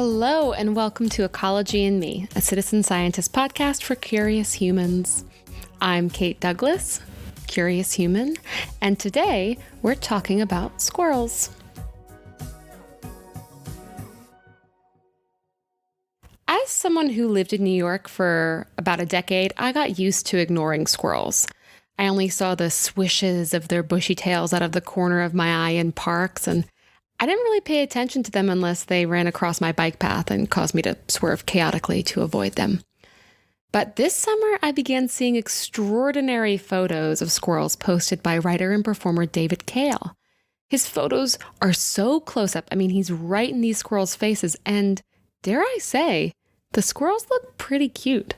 Hello, and welcome to Ecology and Me, a citizen scientist podcast for curious humans. I'm Kate Douglas, curious human, and today we're talking about squirrels. As someone who lived in New York for about a decade, I got used to ignoring squirrels. I only saw the swishes of their bushy tails out of the corner of my eye in parks, and I didn't really pay attention to them unless they ran across my bike path and caused me to swerve chaotically to avoid them. But this summer, I began seeing extraordinary photos of squirrels posted by writer and performer David Cale. His photos are so close up. I mean, he's right in these squirrels' faces, and dare I say, the squirrels look pretty cute.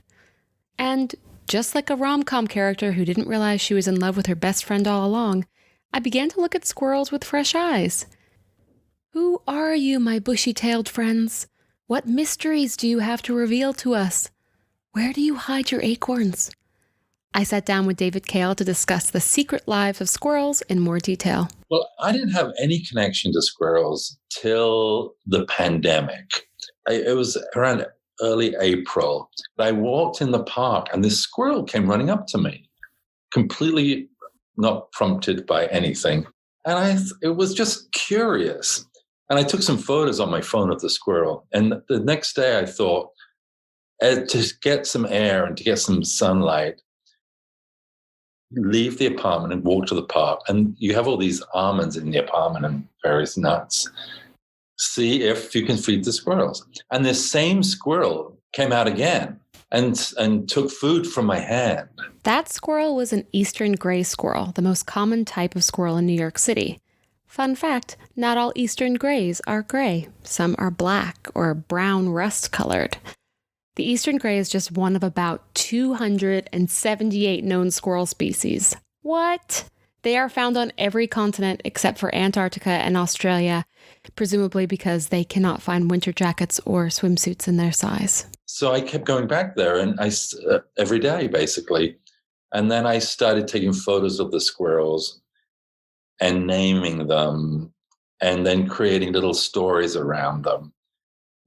And just like a rom-com character who didn't realize she was in love with her best friend all along, I began to look at squirrels with fresh eyes. Who are you, my bushy-tailed friends? What mysteries do you have to reveal to us? Where do you hide your acorns? I sat down with David Cale to discuss the secret lives of squirrels in more detail. Well, I didn't have any connection to squirrels till the pandemic. It was around early April. I walked in the park and this squirrel came running up to me, completely not prompted by anything. And it was just curious. And I took some photos on my phone of the squirrel. And the next day I thought, to get some air and to get some sunlight, leave the apartment and walk to the park. And you have all these almonds in the apartment and various nuts. See if you can feed the squirrels. And this same squirrel came out again and took food from my hand. That squirrel was an eastern gray squirrel, the most common type of squirrel in New York City. Fun fact, not all eastern grays are gray. Some are black or brown rust-colored. The eastern gray is just one of about 278 known squirrel species. What? They are found on every continent except for Antarctica and Australia, presumably because they cannot find winter jackets or swimsuits in their size. So I kept going back there and every day, basically. And then I started taking photos of the squirrels and naming them, and then creating little stories around them,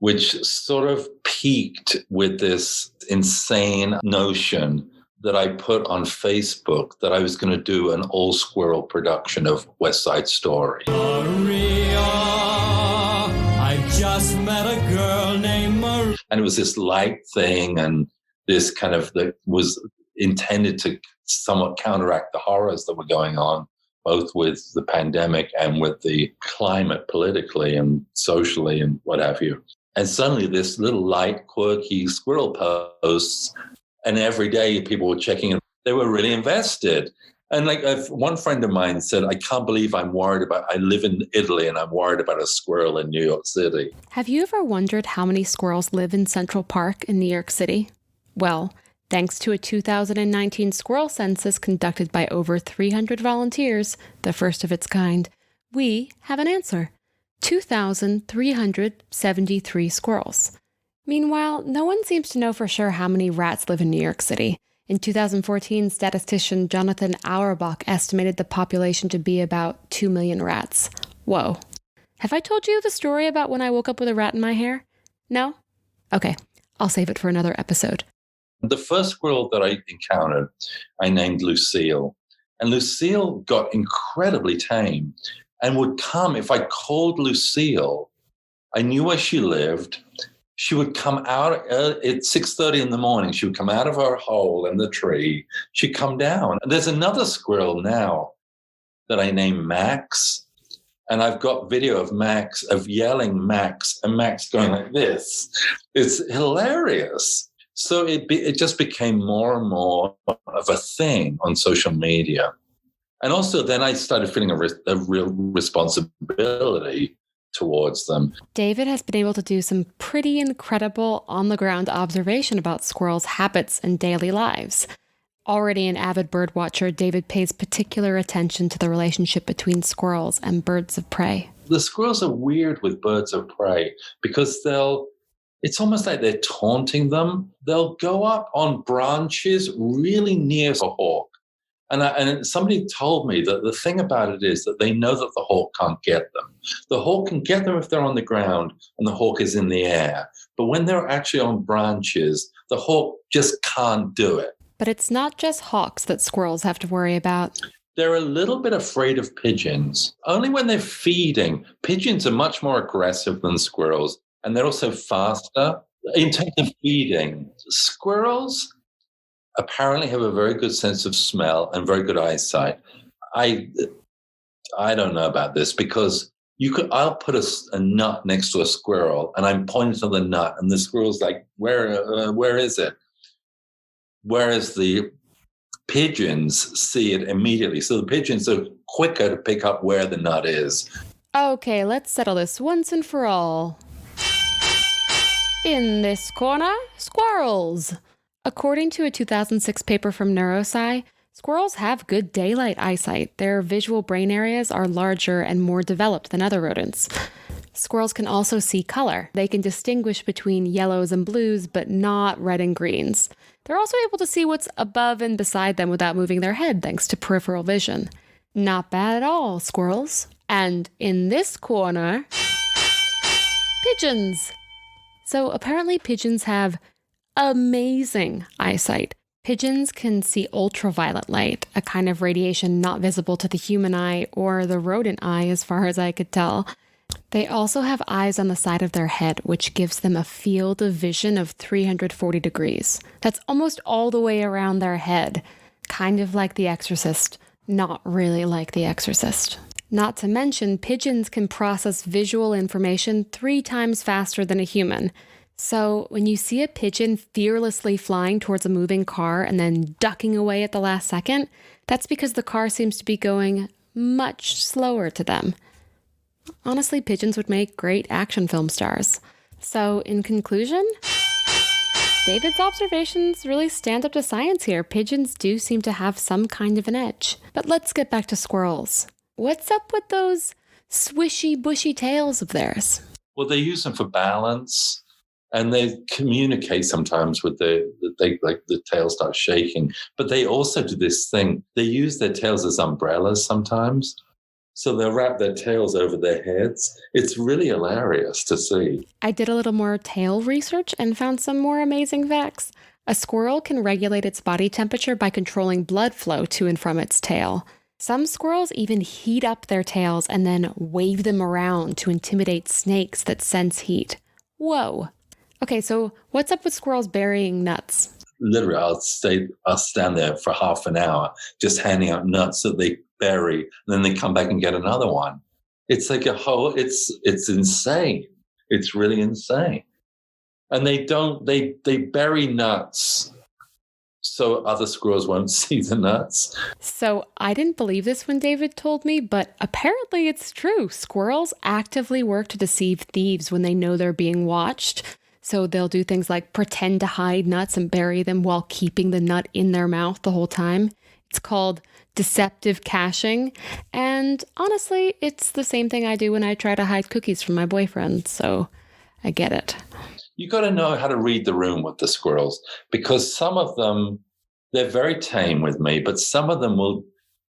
which sort of peaked with this insane notion that I put on Facebook that I was going to do an all-squirrel production of West Side Story. Maria, I just met a girl named Maria. And it was this light thing, and this kind of that was intended to somewhat counteract the horrors that were going on, both with the pandemic and with the climate politically and socially and what have you. And suddenly this little light, quirky squirrel posts, and every day people were checking in. They were really invested. And one friend of mine said, I can't believe I live in Italy and I'm worried about a squirrel in New York City. Have you ever wondered how many squirrels live in Central Park in New York City? Well, thanks to a 2019 squirrel census conducted by over 300 volunteers, the first of its kind, we have an answer. 2,373 squirrels. Meanwhile, no one seems to know for sure how many rats live in New York City. In 2014, statistician Jonathan Auerbach estimated the population to be about 2 million rats. Whoa. Have I told you the story about when I woke up with a rat in my hair? No? Okay, I'll save it for another episode. The first squirrel that I encountered, I named Lucille. And Lucille got incredibly tame and would come. If I called Lucille, I knew where she lived. She would come out at 6:30 in the morning. She would come out of her hole in the tree. She'd come down. And there's another squirrel now that I named Max. And I've got video of yelling Max, and Max going like this. It's hilarious. So it just became more and more of a thing on social media. And also then I started feeling a real responsibility towards them. David has been able to do some pretty incredible on-the-ground observation about squirrels' habits and daily lives. Already an avid bird watcher, David pays particular attention to the relationship between squirrels and birds of prey. The squirrels are weird with birds of prey because it's almost like they're taunting them. They'll go up on branches really near a hawk And somebody told me that the thing about it is that they know that the hawk can't get them. The hawk can get them if they're on the ground and the hawk is in the air. But when they're actually on branches, the hawk just can't do it. But it's not just hawks that squirrels have to worry about. They're a little bit afraid of pigeons, only when they're feeding. Pigeons are much more aggressive than squirrels, and they're also faster. In terms of feeding, squirrels apparently have a very good sense of smell and very good eyesight. I don't know about this because I'll put a nut next to a squirrel and I'm pointing to the nut and the squirrel's like, where is it? Whereas the pigeons see it immediately. So the pigeons are quicker to pick up where the nut is. Okay, let's settle this once and for all. In this corner, squirrels. According to a 2006 paper from Neurosci, squirrels have good daylight eyesight. Their visual brain areas are larger and more developed than other rodents. Squirrels can also see color. They can distinguish between yellows and blues, but not red and greens. They're also able to see what's above and beside them without moving their head, thanks to peripheral vision. Not bad at all, squirrels. And in this corner, pigeons. So apparently pigeons have amazing eyesight. Pigeons can see ultraviolet light, a kind of radiation not visible to the human eye or the rodent eye as far as I could tell. They also have eyes on the side of their head, which gives them a field of vision of 340 degrees. That's almost all the way around their head, kind of like The Exorcist, not really like The Exorcist. Not to mention, pigeons can process visual information 3 times faster than a human. So when you see a pigeon fearlessly flying towards a moving car and then ducking away at the last second, that's because the car seems to be going much slower to them. Honestly, pigeons would make great action film stars. So in conclusion, David's observations really stand up to science here. Pigeons do seem to have some kind of an edge. But let's get back to squirrels. What's up with those swishy, bushy tails of theirs? Well, they use them for balance. And they communicate sometimes with the tail starts shaking. But they also do this thing. They use their tails as umbrellas sometimes. So they'll wrap their tails over their heads. It's really hilarious to see. I did a little more tail research and found some more amazing facts. A squirrel can regulate its body temperature by controlling blood flow to and from its tail. Some squirrels even heat up their tails and then wave them around to intimidate snakes that sense heat. Whoa. Okay, so what's up with squirrels burying nuts? Literally, I'll stand there for half an hour just handing out nuts that they bury, and then they come back and get another one. It's like it's insane. It's really insane. And they bury nuts so other squirrels won't see the nuts. So I didn't believe this when David told me, but apparently it's true. Squirrels actively work to deceive thieves when they know they're being watched. So they'll do things like pretend to hide nuts and bury them while keeping the nut in their mouth the whole time. It's called deceptive caching. And honestly, it's the same thing I do when I try to hide cookies from my boyfriend. So I get it. You got to know how to read the room with the squirrels, because some of them, they're very tame with me, but some of them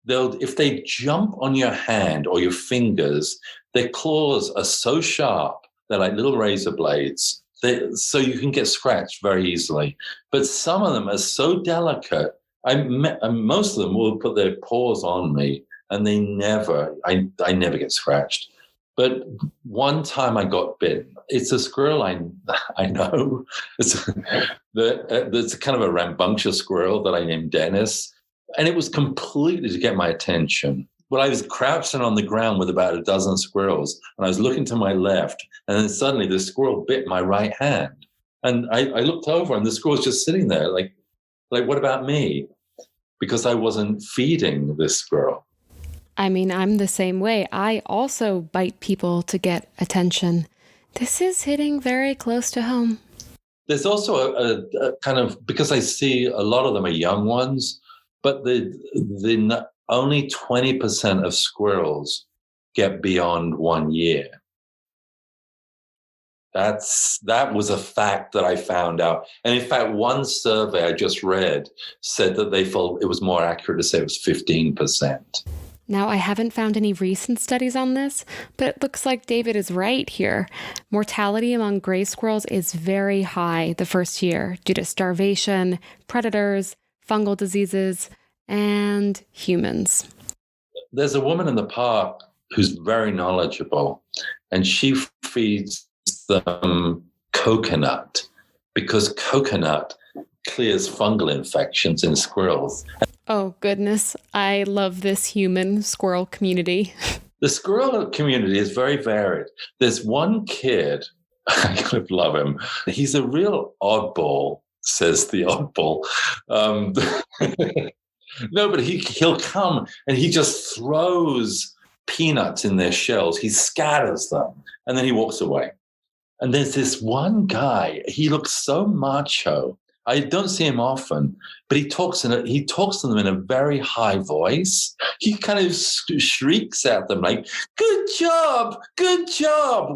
if they jump on your hand or your fingers, their claws are so sharp, they're like little razor blades. So you can get scratched very easily. But some of them are so delicate. Most of them will put their paws on me, and I never get scratched. But one time I got bitten. It's a squirrel I know. It's kind of a rambunctious squirrel that I named Dennis. And it was completely to get my attention. Well, I was crouching on the ground with about a dozen squirrels, and I was looking to my left, and then suddenly the squirrel bit my right hand. And I looked over, and the squirrel was just sitting there like, what about me? Because I wasn't feeding this squirrel. I mean, I'm the same way. I also bite people to get attention. This is hitting very close to home. There's also a kind of, because I see a lot of them are young ones, but only 20% of squirrels get beyond 1 year. That was a fact that I found out. And in fact, one survey I just read said that they felt it was more accurate to say it was 15%. Now, I haven't found any recent studies on this, but it looks like David is right here. Mortality among gray squirrels is very high the first year due to starvation, predators, fungal diseases, and humans. There's a woman in the park who's very knowledgeable, and she feeds them coconut because coconut clears fungal infections in squirrels. Oh, goodness. I love this human squirrel community. The squirrel community is very varied. There's one kid, I kind of love him. He's a real oddball, says the oddball. No, but he'll come and he just throws peanuts in their shells. He scatters them and then he walks away. And there's this one guy, he looks so macho. I don't see him often, but he talks to them in a very high voice. He kind of shrieks at them like, good job,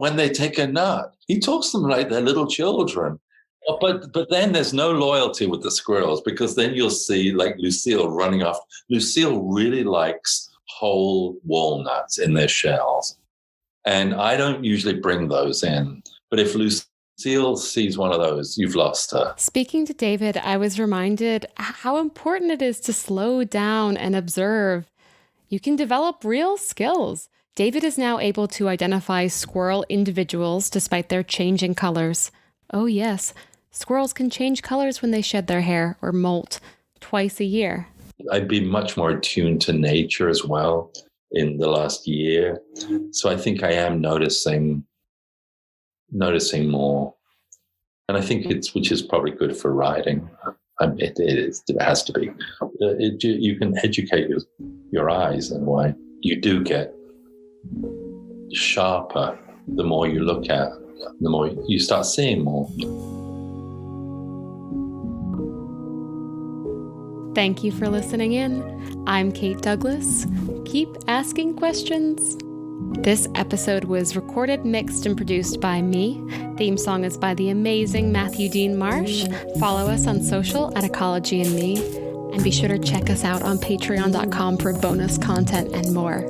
when they take a nut. He talks to them like they're little children. But then there's no loyalty with the squirrels, because then you'll see like Lucille running off. Lucille really likes whole walnuts in their shells. And I don't usually bring those in. But if Lucille sees one of those, you've lost her. Speaking to David, I was reminded how important it is to slow down and observe. You can develop real skills. David is now able to identify squirrel individuals despite their changing colors. Oh yes, squirrels can change colors when they shed their hair or molt twice a year. I've been much more attuned to nature as well in the last year. So I think I am noticing more. And I think which is probably good for riding. It has to be. You can educate your eyes in a way. You do get sharper the more you look at, the more you start seeing more. Thank you for listening in. I'm Kate Douglas. Keep asking questions. This episode was recorded, mixed, and produced by me. Theme song is by the amazing Dean Marsh. Follow us on social at Ecology and Me. And be sure to check us out on patreon.com for bonus content and more.